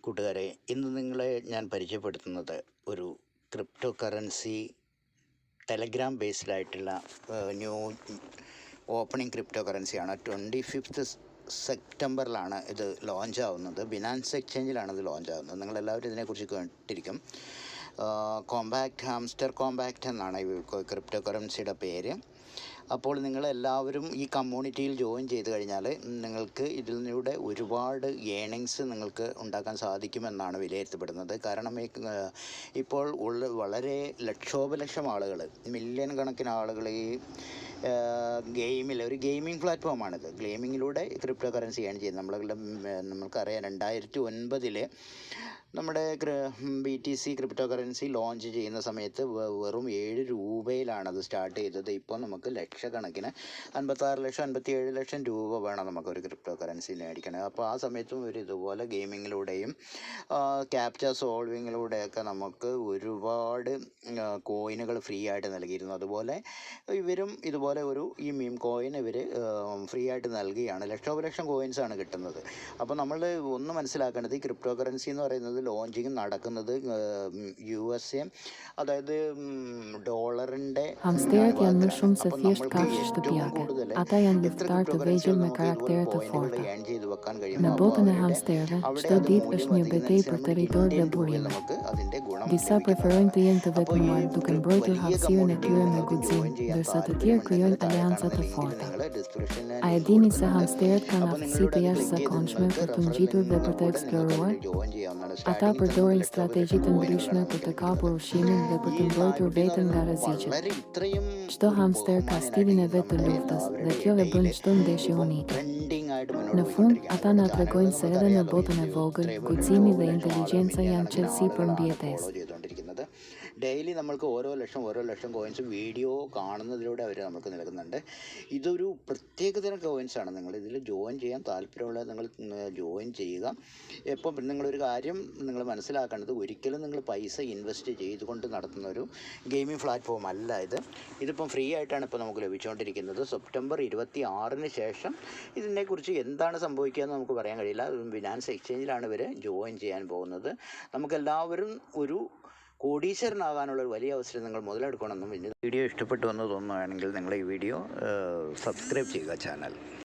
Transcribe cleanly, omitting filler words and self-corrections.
കൂട്ടുകാരെ, ഇന്ന് നിങ്ങളെ ഞാൻ പരിചയപ്പെടുത്തുന്നത് ഒരു ക്രിപ്റ്റോ കറൻസി ടെലഗ്രാം ബേസ്ഡായിട്ടുള്ള ന്യൂ ഓപ്പണിംഗ് ക്രിപ്റ്റോ കറൻസിയാണ്. 25th സെപ്റ്റംബറിലാണ് ഇത് ലോഞ്ച് ആവുന്നത്. ബിനാൻസ് എക്സ്ചേഞ്ചിലാണ് ഇത് ലോഞ്ച് ആവുന്നത്. നിങ്ങളെല്ലാവരും ഇതിനെക്കുറിച്ച് കേട്ടിരിക്കും. ഹാംസ്റ്റർ കോമ്പാക്റ്റ് എന്നാണ് ഈ ക്രിപ്റ്റോ കറൻസിയുടെ പേര്. അപ്പോൾ നിങ്ങളെല്ലാവരും ഈ കമ്മ്യൂണിറ്റിയിൽ ജോയിൻ ചെയ്ത് കഴിഞ്ഞാൽ നിങ്ങൾക്ക് ഇതിലൂടെ ഒരുപാട് ഏണിങ്സ് നിങ്ങൾക്ക് ഉണ്ടാക്കാൻ സാധിക്കുമെന്നാണ് വിലയിരുത്തപ്പെടുന്നത്. കാരണം ഇപ്പോൾ വളരെ ലക്ഷോപലക്ഷം ആളുകൾ, മില്യൺ കണക്കിന് ആളുകൾ ഈ ഒരു ഗെയിമിംഗ് പ്ലാറ്റ്ഫോമാണിത്. ഗെയിമിങ്ങിലൂടെ ക്രിപ്റ്റോ കറൻസി ആണ് ചെയ്യുന്നത്. നമുക്കറിയാം 2009 നമ്മുടെ BTC ക്രിപ്റ്റോ കറൻസി ലോഞ്ച് ചെയ്യുന്ന സമയത്ത് വെറും 7 രൂപയിലാണത് സ്റ്റാർട്ട് ചെയ്തത്. ഇപ്പോൾ നമുക്ക് ലക്ഷക്കണക്കിന് 56 ലക്ഷം 57 ലക്ഷം രൂപ വേണം നമുക്കൊരു ക്രിപ്റ്റോ കറൻസി മേടിക്കണം. അപ്പോൾ ആ സമയത്തും ഇതുപോലെ ഗെയിമിങ്ങിലൂടെയും ക്യാപ്ച സോൾവിങ്ങിലൂടെയൊക്കെ നമുക്ക് ഒരുപാട് കോയിനുകൾ ഫ്രീ ആയിട്ട് നൽകിയിരുന്നു. അതുപോലെ ഇവരും ഇതുപോലെ ഈ മീം കോയിൻ ഇവർ ഫ്രീ ആയിട്ട് നൽകുകയാണ്. ലക്ഷോപലക്ഷം കോയിൻസാണ് കിട്ടുന്നത്. അപ്പോൾ നമ്മൾ ഒന്ന് മനസ്സിലാക്കേണ്ടത്, ഈ ക്രിപ്റ്റോ കറൻസി എന്ന് പറയുന്നത് ലോഞ്ചിങ് നടക്കുന്നത് USA, അതായത് ഡോളറിൻ്റെ അതിൻ്റെ ഗുണം A je dini se hamsterët kanë aftësi të jashtëzakonshme për të ngjitur dhe për të eksploruar. Ata përdorin strategji të ndryshme për të kapur ushqimin dhe për të mbrojtur veten nga rreziqet. Çdo hamster ka stilin e vet të luftës dhe kjo e bën çdo ndeshje unike. Në fund, ata na tregojnë se edhe në botën e vogël, guximi dhe inteligjenca janë çelësi për mbijetesë. Daily നമ്മൾക്ക് ഓരോ ലക്ഷം coins video കാണുന്നതിലൂടെ അവർ നമുക്ക് നൽകുന്നുണ്ട്. ഇതൊരു പ്രത്യേകതരം കോയിൻസാണ്. നിങ്ങൾ ഇതിൽ join ചെയ്യാൻ താല്പര്യമുള്ള നിങ്ങൾ ജോയിൻ ചെയ്യുക. എപ്പം നിങ്ങളൊരു കാര്യം നിങ്ങൾ മനസ്സിലാക്കേണ്ടത്, ഒരിക്കലും നിങ്ങൾ പൈസ ഇൻവെസ്റ്റ് ചെയ്തുകൊണ്ട് നടത്തുന്ന ഒരു ഗെയിമിംഗ് പ്ലാറ്റ്ഫോം അല്ല ഇത്. ഇതിപ്പം ഫ്രീ ആയിട്ടാണ് ഇപ്പോൾ നമുക്ക് ലഭിച്ചുകൊണ്ടിരിക്കുന്നത്. സെപ്റ്റംബർ 26 ശേഷം ഇതിനെക്കുറിച്ച് എന്താണ് സംഭവിക്കുക എന്ന് നമുക്ക് പറയാൻ കഴിയില്ല. ബിനാൻസ് എക്സ്ചേഞ്ചിലാണ് ഇവർ ജോയിൻ ചെയ്യാൻ പോകുന്നത്. നമുക്കെല്ലാവരും ഒരു കോടീശ്വരനാകാനുള്ള ഒരു വലിയ അവസരം നിങ്ങൾ മുതലെടുക്കണമെന്നും. വീഡിയോ ഇഷ്ടപ്പെട്ടു എന്ന് തോന്നുകയാണെങ്കിൽ നിങ്ങൾ ഈ വീഡിയോ സബ്സ്ക്രൈബ് ചെയ്യുക ചാനൽ.